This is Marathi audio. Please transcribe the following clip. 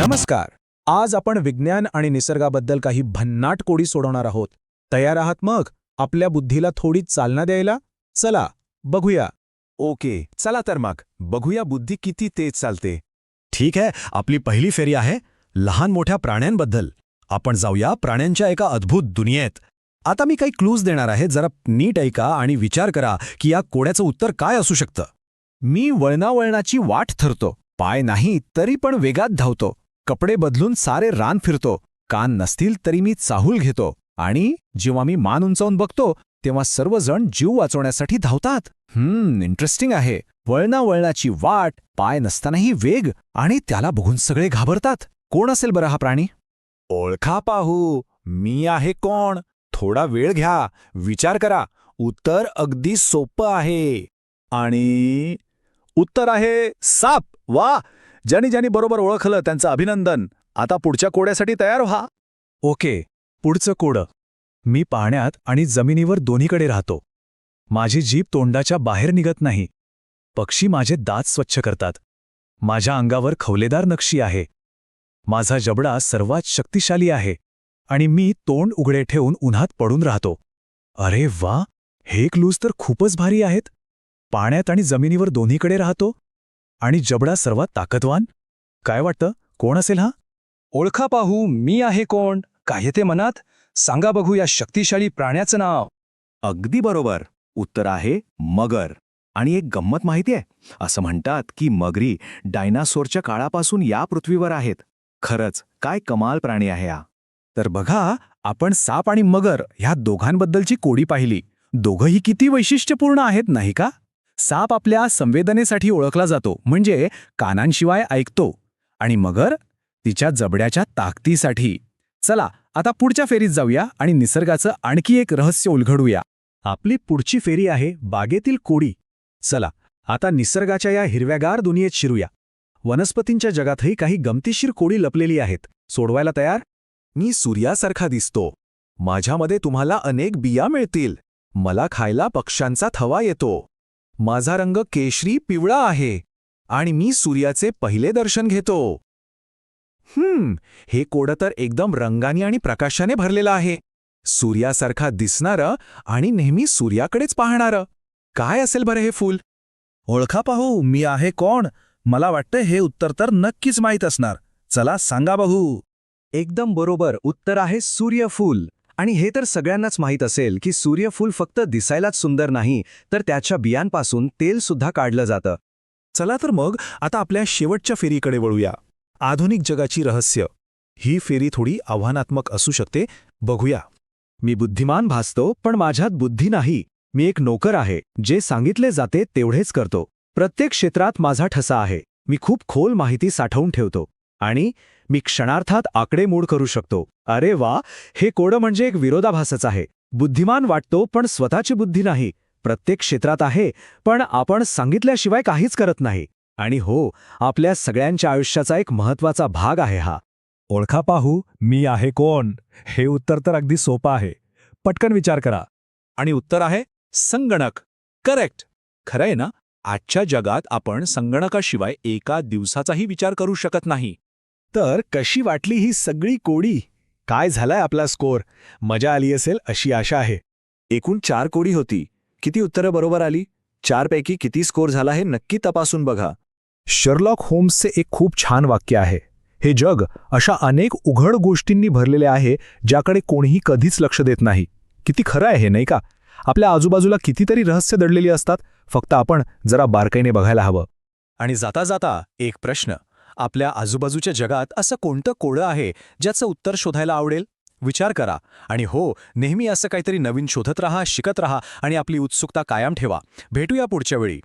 नमस्कार. आज आपण विज्ञान आणि निसर्गाबद्दल काही भन्नाट कोडी सोडवणार आहोत. तयार आहात मग आपल्या बुद्धीला थोडी चालना द्यायला? चला बघूया. ओके, चला तर मग बघूया बुद्धी किती तेज चालते. ठीक आहे, आपली पहिली फेरी आहे लहान मोठ्या प्राण्यांबद्दल. आपण जाऊया प्राण्यांच्या एका अद्भुत दुनियेत. आता मी काही क्लूज देणार आहे, जरा नीट ऐका आणि विचार करा की या कोड्याचं उत्तर काय असू शकतं. मी वळणावळणाची वाट ठरतो, पाय नाही तरी पण वेगात धावतो, कपडे बदलून सारे रान फिरतो, कान नसतील तरी मी चाहूल घेतो, आणि जेव्हा मी मान उंचावून बघतो तेव्हा सर्वजण जीव वाचवण्यासाठी धावतात. इंटरेस्टिंग आहे. वळणावळणाची वाट, पाय नसतानाही वेग, आणि त्याला बघून सगळे घाबरतात. कोण असेल बरं हा प्राणी? ओळखा पाहू, मी आहे कोण? थोडा वेळ घ्या, विचार करा. उत्तर अगदी सोपं आहे. आणि उत्तर आहे साप. वा, ज्यांनी ज्यांनी बरोबर ओळखलं त्यांचं अभिनंदन. आता पुढच्या कोड्यासाठी तयार व्हा. ओके, पुढचं कोडं. मी पाण्यात आणि जमिनीवर दोन्हीकडे राहतो. माझी जीभ तोंडाच्या बाहेर निघत नाही. पक्षी माझे दात स्वच्छ करतात. माझ्या अंगावर खवलेदार नक्षी आहे. माझा जबडा सर्वात शक्तिशाली आहे, आणि मी तोंड उघडे ठेवून उन्हात पडून राहतो. अरे वा, हे क्लूज तर खूपच भारी आहेत. पाण्यात आणि जमिनीवर दोन्हीकडे राहतो, आणि जबडा सर्वात ताकदवान. काय वाटतं, कोण असेल हा? ओळखा पाहू, मी आहे कोण? काय येते मनात? सांगा बघू या शक्तिशाली प्राण्याचं नाव. अगदी बरोबर. उत्तर आहे मगर. आणि एक गंमत माहिती आहे, असं म्हणतात की मगरी डायनासोरच्या काळापासून या पृथ्वीवर आहेत. खरंच काय कमाल प्राणी आहे हा. तर बघा, आपण साप आणि मगर ह्या दोघांबद्दलची कोडी पाहिली. दोघंही किती वैशिष्ट्यपूर्ण आहेत, नाही का? साप आपल्या संवेदनेसाठी ओळखला जातो, म्हणजे कानांशिवाय ऐकतो, आणि मगर तिच्या जबड्याच्या ताकदीसाठी. चला आता पुढच्या फेरीत जाऊया आणि निसर्गाचं आणखी एक रहस्य उलगडूया. आपली पुढची फेरी आहे बागेतील कोडी. चला आता निसर्गाच्या या हिरव्यागार दुनियेत शिरूया. वनस्पतींच्या जगातही काही गमतीशीर कोडी लपलेली आहेत. सोडवायला तयार? मी सूर्यासारखा दिसतो. माझ्यामध्ये तुम्हाला अनेक बिया मिळतील. मला खायला पक्ष्यांचा थवा येतो. माझा रंग केशरी पिवळा आहे, आणि मी सूर्याचे पहिले दर्शन घेतो. हे कोडं तर एकदम रंगानी आणि प्रकाशाने भरलेलं आहे. सूर्यासारखा दिसणारं आणि नेहमी सूर्याकडेच पाहणारं. काय असेल बरं हे फूल? ओळखा पाहू, मी आहे कोण? मला वाटतं हे उत्तर तर नक्कीच माहीत असणार. चला सांगा बघू. एकदम बरोबर, उत्तर आहे सूर्यफूल. आणि हे तर सगळ्यांनाच माहीत असेल की सूर्यफूल फक्त दिसायलाच सुंदर नाही, तर त्याच्या बियांपासून तेल सुद्धा काढलं जातं. चला तर मग आता आपल्या शेवटच्या फेरीकडे वळूया. आधुनिक जगाची रहस्य. ही फेरी थोडी आव्हानात्मक असू शकते. बघूया. मी बुद्धिमान भासतो, पण माझ्यात बुद्धी नाही. मी एक नोकर आहे, जे सांगितले जाते तेवढेच करतो. प्रत्येक क्षेत्रात माझा ठसा आहे. मी खूप खोल माहिती साठवून ठेवतो, आणि मी क्षणार्थात आकडेमोड करू शकतो. अरे वा, हे कोडं म्हणजे एक विरोधाभासच आहे. बुद्धिमान वाटतो पण स्वतःची बुद्धी नाही. प्रत्येक क्षेत्रात आहे, पण आपण सांगितल्याशिवाय काहीच करत नाही. आणि हो, आपल्या सगळ्यांच्या आयुष्याचा एक महत्त्वाचा भाग आहे हा. ओळखा पाहू, मी आहे कोण? हे उत्तर तर अगदी सोपं आहे. पटकन विचार करा. आणि उत्तर आहे संगणक. करेक्ट. खरं आहे ना, आजच्या जगात आपण संगणकाशिवाय एका दिवसाचाही विचार करू शकत नाही. तर कशी वाटली ही सगळी कोडी? काय झालाय आपला स्कोअर? मजा आली असेल अशी आशा आहे. एकूण 4 कोडी होती. किती उत्तरं बरोबर आली? 4 पैकी किती स्कोअर झाला हे नक्की तपासून बघा. शर्लॉक होम्सचे एक खूप छान वाक्य आहे. हे जग अशा अनेक उघड गोष्टींनी भरलेले आहे ज्याकडे कोणीही कधीच लक्ष देत नाही. किती खरं आहे हे, नाही का? आपल्या आजूबाजूला कितीतरी रहस्य दडलेली असतात, फक्त आपण जरा बारकाईने बघायला हवं. आणि जाता जाता एक प्रश्न. आपल्या आजूबाजूच्या जगात असं कोणतं कोडं आहे ज्याचं उत्तर शोधायला आवडेल? विचार करा. आणि हो, नेहमी असं काहीतरी नवीन शोधत राहा, शिकत राहा, आणि आपली उत्सुकता कायम ठेवा. भेटूया पुढच्या वेळी.